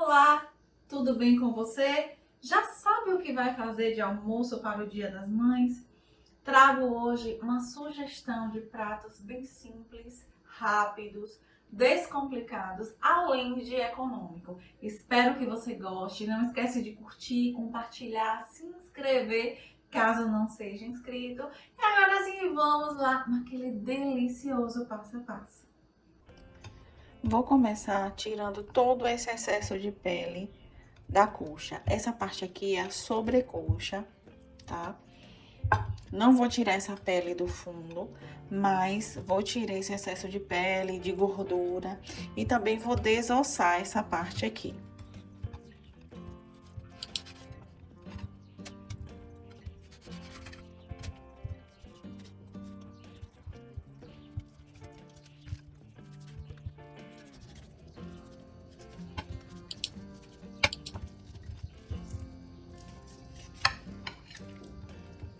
Olá, tudo bem com você? Já sabe o que vai fazer de almoço para o Dia das Mães? Trago hoje uma sugestão de pratos bem simples, rápidos, descomplicados, além de econômico. Espero que você goste. Não esquece de curtir, compartilhar, se inscrever, caso não seja inscrito. E agora sim, vamos lá naquele delicioso passo a passo. Vou começar tirando todo esse excesso de pele da coxa. Essa parte aqui é a sobrecoxa, tá? Não vou tirar essa pele do fundo, mas vou tirar esse excesso de pele, de gordura e também vou desossar essa parte aqui.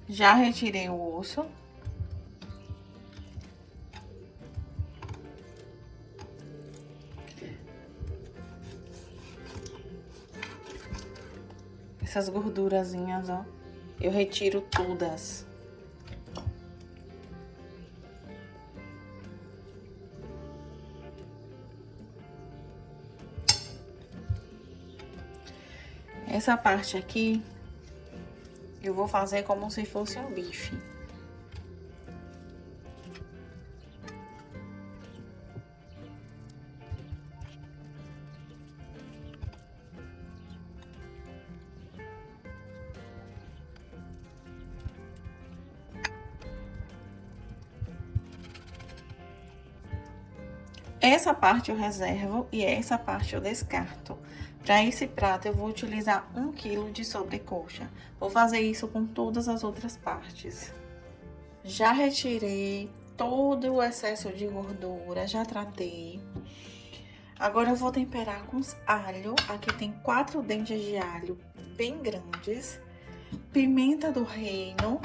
Já retirei o osso. Essas gordurazinhas, ó, eu retiro todas. Essa parte aqui, eu vou fazer como se fosse um bife. Essa parte eu reservo e essa parte eu descarto. Para esse prato, eu vou utilizar 1 kg de sobrecoxa. Vou fazer isso com todas as outras partes. Já retirei todo o excesso de gordura, já tratei. Agora eu vou temperar com alho. Aqui tem 4 dentes de alho bem grandes, pimenta do reino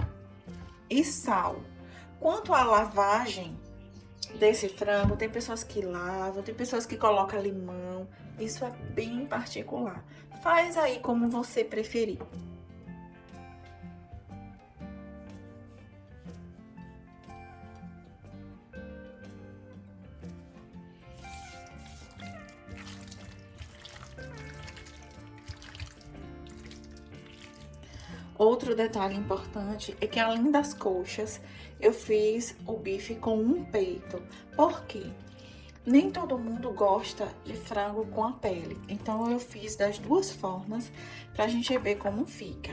e sal. Quanto à lavagem desse frango, tem pessoas que lavam, tem pessoas que colocam limão. Isso é bem particular. Faz aí como você preferir. Outro detalhe importante é que além das coxas, eu fiz o bife com um peito. Por quê? Nem todo mundo gosta de frango com a pele. Então, eu fiz das duas formas pra gente ver como fica.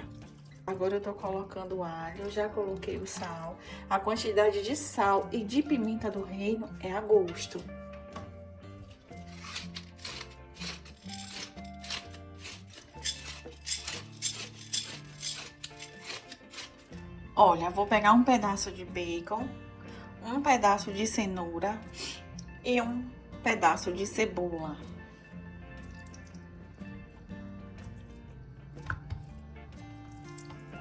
Agora eu tô colocando o alho, já coloquei o sal. A quantidade de sal e de pimenta do reino é a gosto. Olha, vou pegar um pedaço de bacon, um pedaço de cenoura e um pedaço de cebola.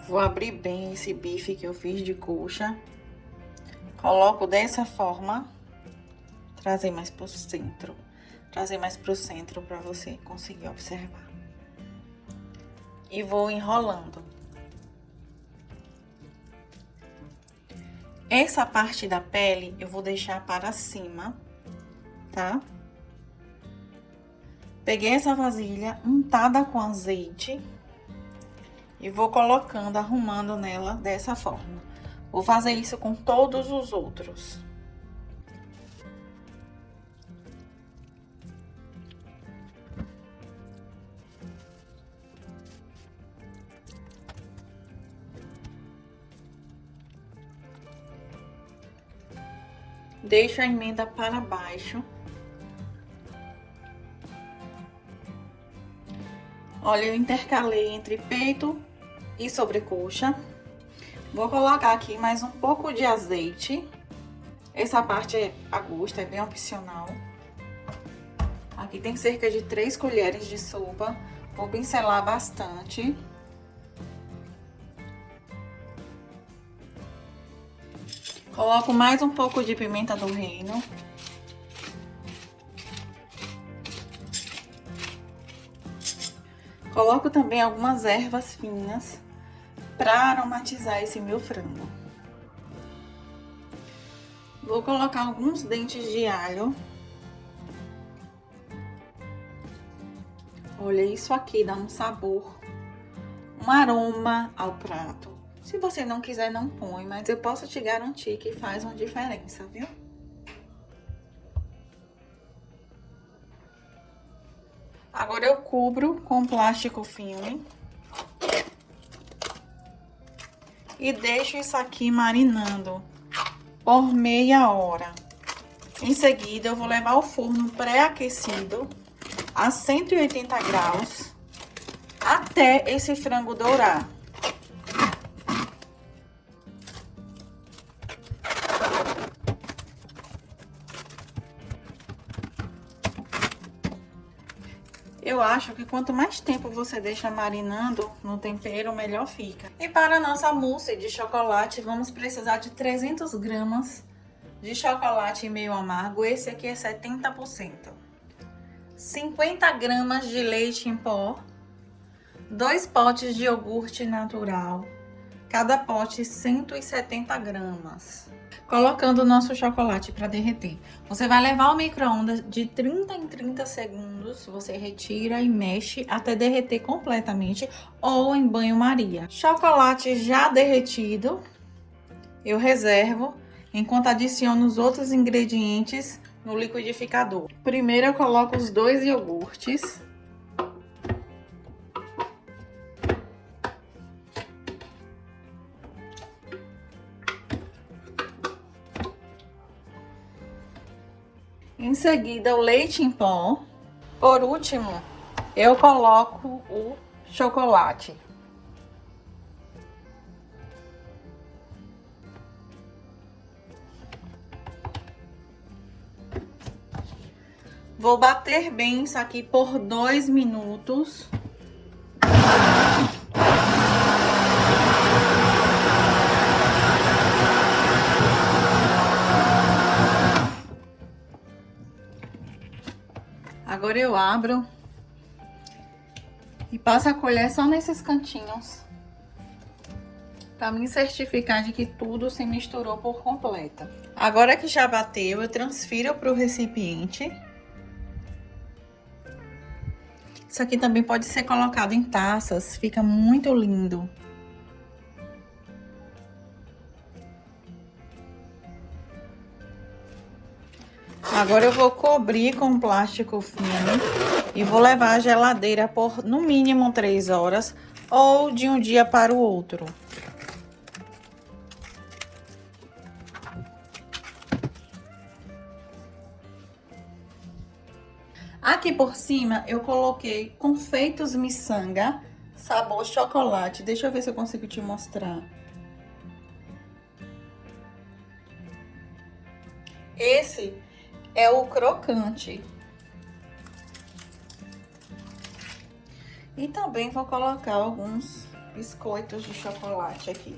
Vou abrir bem esse bife que eu fiz de coxa. Coloco dessa forma, trazer mais pro centro. Trazer mais pro centro para você conseguir observar. E vou enrolando. Essa parte da pele eu vou deixar para cima, tá? Peguei essa vasilha untada com azeite e vou colocando, arrumando nela dessa forma. Vou fazer isso com todos os outros. Deixo a emenda para baixo. Olha, eu intercalei entre peito e sobrecoxa. Vou colocar aqui mais um pouco de azeite. Essa parte é a gosto, é bem opcional. Aqui tem cerca de 3 colheres de sopa. Vou pincelar bastante. Coloco mais um pouco de pimenta do reino. Coloco também algumas ervas finas para aromatizar esse meu frango. Vou colocar alguns dentes de alho. Olha, isso aqui dá um sabor, um aroma ao prato. Se você não quiser, não põe, mas eu posso te garantir que faz uma diferença, viu? Agora eu cubro com plástico filme e deixo isso aqui marinando por meia hora. Em seguida, eu vou levar ao forno pré-aquecido a 180 graus até esse frango dourar. Eu acho que quanto mais tempo você deixa marinando no tempero, melhor fica. E para a nossa mousse de chocolate, vamos precisar de 300 gramas de chocolate meio amargo. Esse aqui é 70%. 50 gramas de leite em pó. 2 potes de iogurte natural. Cada pote 170 gramas. Colocando o nosso chocolate para derreter. Você vai levar ao micro-ondas de 30 em 30 segundos. Você retira e mexe até derreter completamente ou em banho-maria. Chocolate já derretido, eu reservo enquanto adiciono os outros ingredientes no liquidificador. Primeiro eu coloco os 2 iogurtes. Em seguida, o leite em pó. Por último, eu coloco o chocolate. Vou bater bem isso aqui por 2 minutos. Agora eu abro e passo a colher só nesses cantinhos, para me certificar de que tudo se misturou por completo. Agora que já bateu, eu transfiro para o recipiente. Isso aqui também pode ser colocado em taças, fica muito lindo. Agora eu vou cobrir com plástico fino e vou levar à geladeira por no mínimo 3 horas ou de um dia para o outro. Aqui por cima eu coloquei confeitos miçanga, sabor chocolate. Deixa eu ver se eu consigo te mostrar. Esse é o crocante. E também vou colocar alguns biscoitos de chocolate aqui.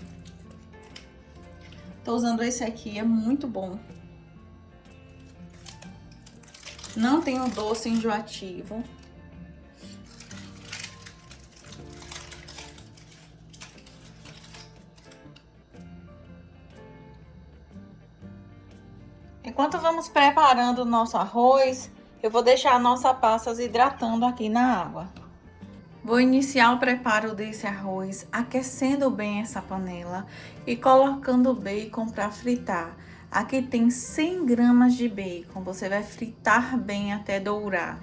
Tô usando esse aqui, é muito bom. Não tem um doce enjoativo. Enquanto vamos preparando o nosso arroz, eu vou deixar a nossa pasta hidratando aqui na água. Vou iniciar o preparo desse arroz aquecendo bem essa panela e colocando o bacon para fritar. Aqui tem 100 gramas de bacon, você vai fritar bem até dourar.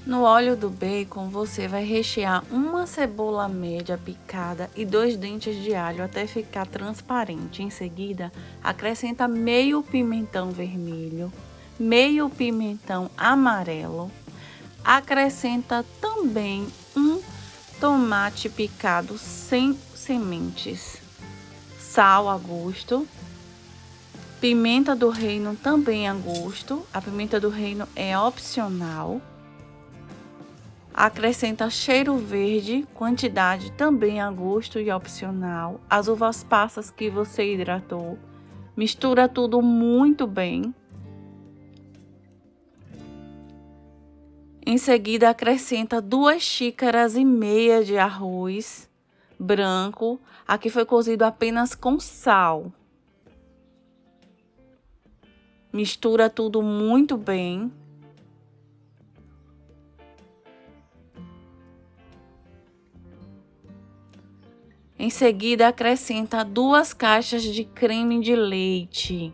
No óleo do bacon, você vai rechear uma cebola média picada e 2 dentes de alho até ficar transparente. Em seguida, acrescenta meio pimentão vermelho, meio pimentão amarelo. Acrescenta também um tomate picado sem sementes, sal a gosto, pimenta do reino também a gosto. A pimenta do reino é opcional. Acrescenta cheiro verde, quantidade também a gosto e opcional. As uvas passas que você hidratou. Mistura tudo muito bem. Em seguida, acrescenta 2,5 xícaras de arroz branco. Aqui foi cozido apenas com sal. Mistura tudo muito bem. Em seguida, acrescenta 2 caixas de creme de leite.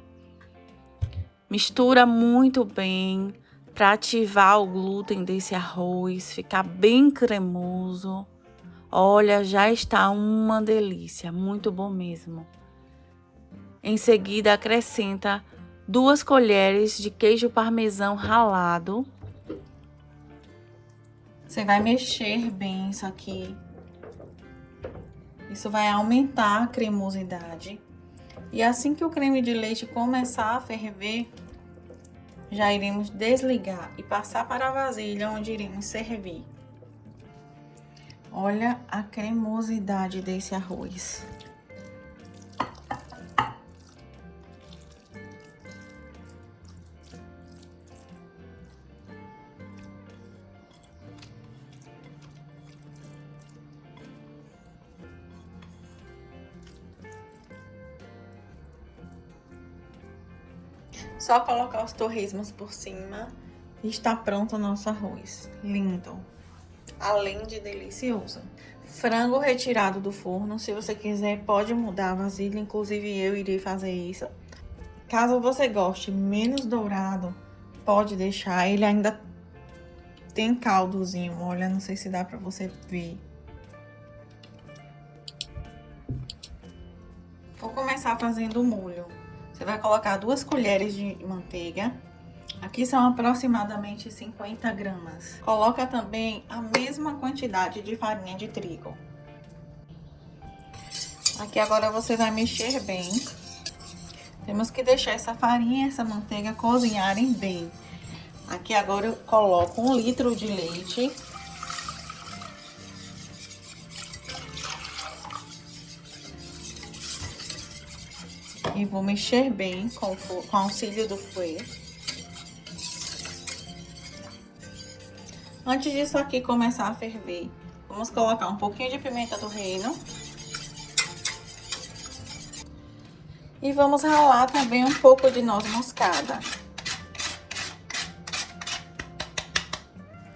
Mistura muito bem para ativar o glúten desse arroz, ficar bem cremoso. Olha, já está uma delícia, muito bom mesmo. Em seguida, acrescenta 2 colheres de queijo parmesão ralado. Você vai mexer bem isso aqui. Isso vai aumentar a cremosidade. E assim que o creme de leite começar a ferver, já iremos desligar e passar para a vasilha onde iremos servir. Olha a cremosidade desse arroz. Só colocar os torresmos por cima e está pronto o nosso arroz. Lindo! Além de delicioso. Frango retirado do forno. Se você quiser, pode mudar a vasilha. Inclusive, eu irei fazer isso. Caso você goste menos dourado, pode deixar. Ele ainda tem caldozinho. Olha, não sei se dá pra você ver. Vou começar fazendo o molho. Você vai colocar 2 colheres de manteiga. Aqui são aproximadamente 50 gramas. Coloca também a mesma quantidade de farinha de trigo. Aqui agora você vai mexer bem. Temos que deixar essa farinha e essa manteiga cozinharem bem. Aqui agora eu coloco 1 litro de leite. E vou mexer bem com auxílio do fouet. Antes disso aqui começar a ferver, vamos colocar um pouquinho de pimenta do reino. E vamos ralar também um pouco de noz moscada.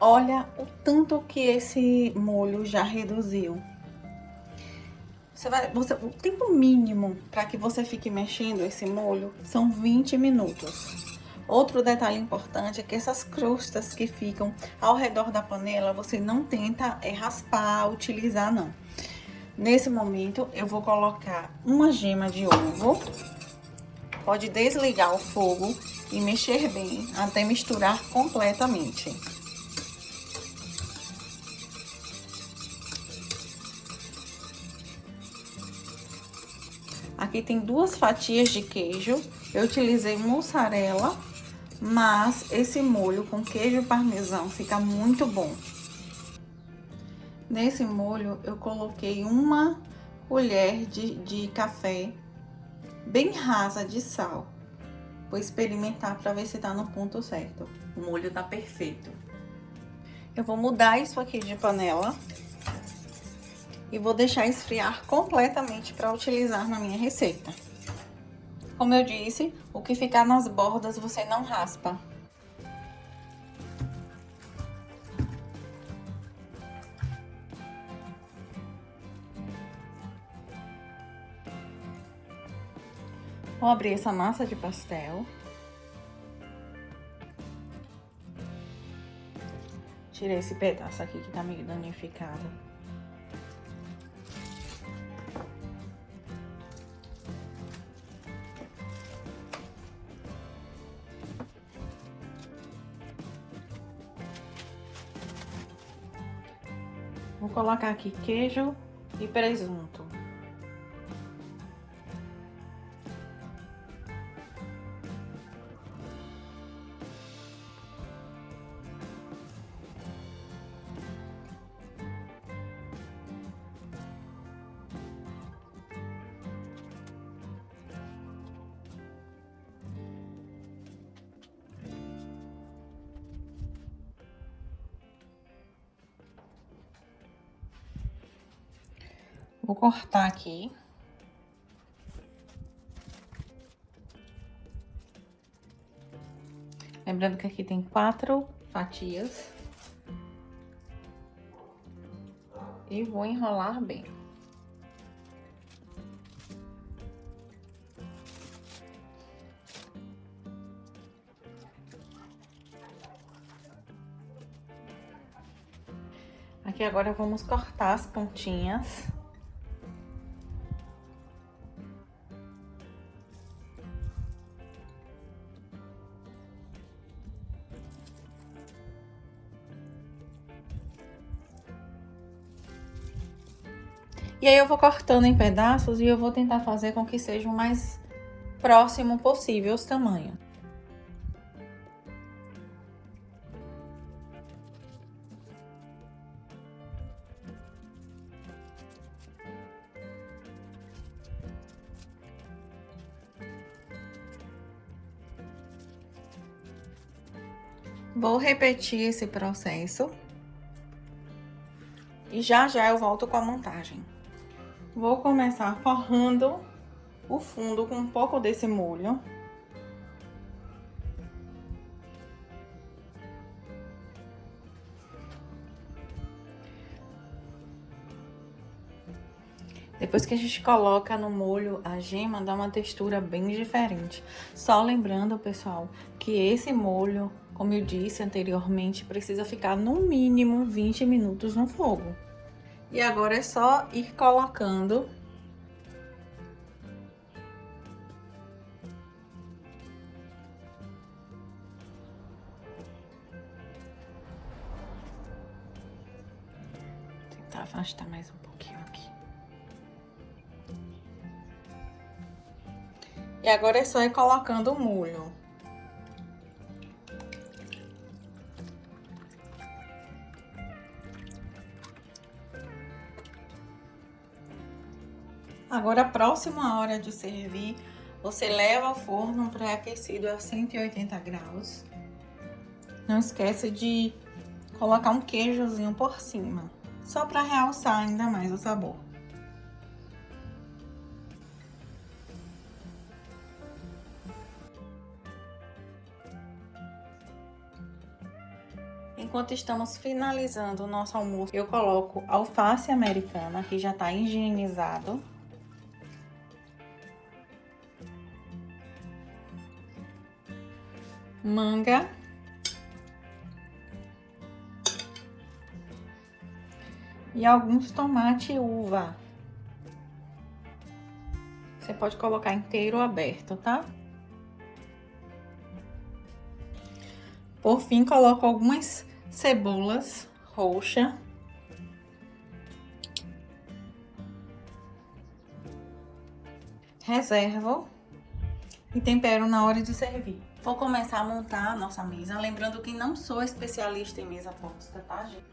Olha o tanto que esse molho já reduziu. O tempo mínimo para que você fique mexendo esse molho são 20 minutos. Outro detalhe importante é que essas crostas que ficam ao redor da panela, você não tenta raspar, utilizar não. Nesse momento, eu vou colocar uma gema de ovo. Pode desligar o fogo e mexer bem até misturar completamente. Aqui tem 2 fatias de queijo. Eu utilizei mussarela, mas esse molho com queijo parmesão fica muito bom. Nesse molho eu coloquei 1 colher de café bem rasa de sal. Vou experimentar para ver se tá no ponto certo. O molho tá perfeito. Eu vou mudar isso aqui de panela e vou deixar esfriar completamente para utilizar na minha receita. Como eu disse, o que ficar nas bordas você não raspa. Vou abrir essa massa de pastel. Tirei esse pedaço aqui que tá meio danificado. Vou colocar aqui queijo e presunto. Vou cortar aqui. Lembrando que aqui tem 4 fatias. E vou enrolar bem. Aqui agora vamos cortar as pontinhas. E aí eu vou cortando em pedaços e eu vou tentar fazer com que seja o mais próximo possível os tamanhos. Vou repetir esse processo. E já eu volto com a montagem. Vou começar forrando o fundo com um pouco desse molho. Depois que a gente coloca no molho, a gema dá uma textura bem diferente. Só lembrando, pessoal, que esse molho, como eu disse anteriormente, precisa ficar no mínimo 20 minutos no fogo. E agora é só ir colocando tentar afastar mais um pouquinho aqui. E agora é só ir colocando o molho. Agora, próximo à hora de servir, você leva ao forno pré-aquecido a 180 graus. Não esquece de colocar um queijozinho por cima, só para realçar ainda mais o sabor. Enquanto estamos finalizando o nosso almoço, eu coloco alface americana, que já está higienizado. Manga. E alguns tomate uva. Você pode colocar inteiro ou aberto, tá? Por fim, coloco algumas cebolas roxas. Reservo e tempero na hora de servir. Vou começar a montar a nossa mesa, lembrando que não sou especialista em mesa posta, tá, gente?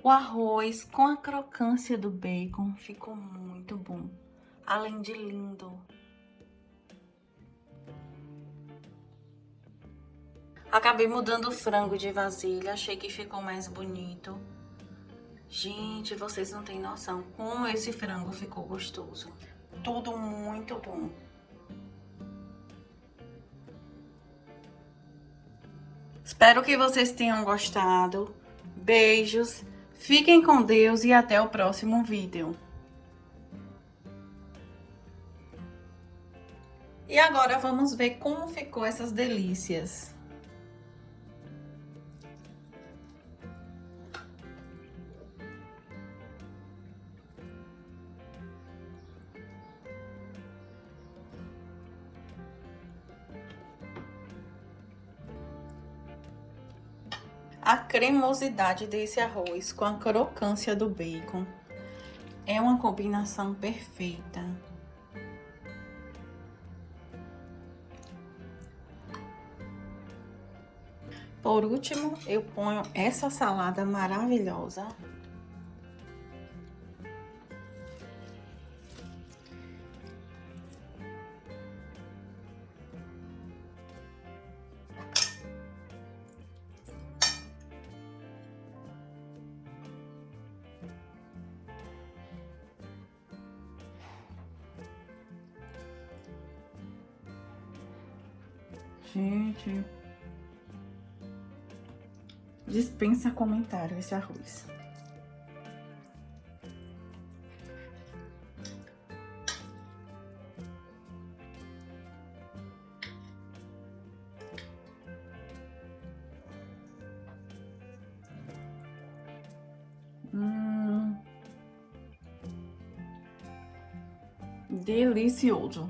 O arroz com a crocância do bacon ficou muito bom, além de lindo. Acabei mudando o frango de vasilha, achei que ficou mais bonito. Gente, vocês não têm noção como esse frango ficou gostoso. Tudo muito bom. Espero que vocês tenham gostado. Beijos, fiquem com Deus e até o próximo vídeo. E agora vamos ver como ficou essas delícias. A cremosidade desse arroz com a crocância do bacon é uma combinação perfeita. Por último, eu ponho essa salada maravilhosa. Gente, dispensa comentário esse arroz. Delicioso.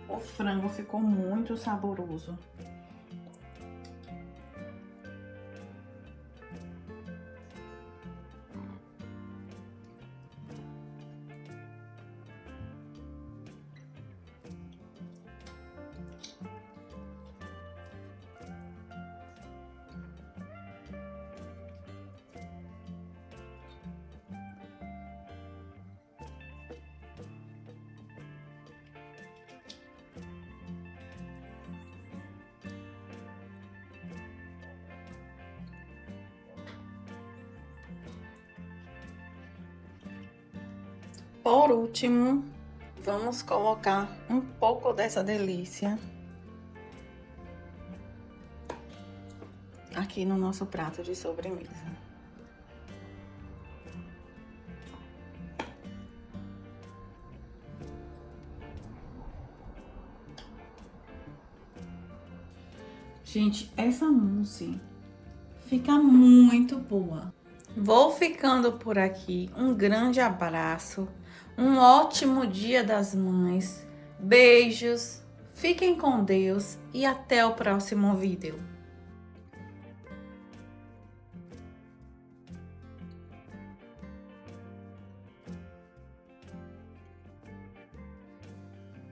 O frango ficou muito saboroso. Por último, vamos colocar um pouco dessa delícia aqui no nosso prato de sobremesa. Gente, essa mousse fica muito boa. Vou ficando por aqui. Um grande abraço. Um ótimo Dia das Mães. Beijos. Fiquem com Deus e até o próximo vídeo.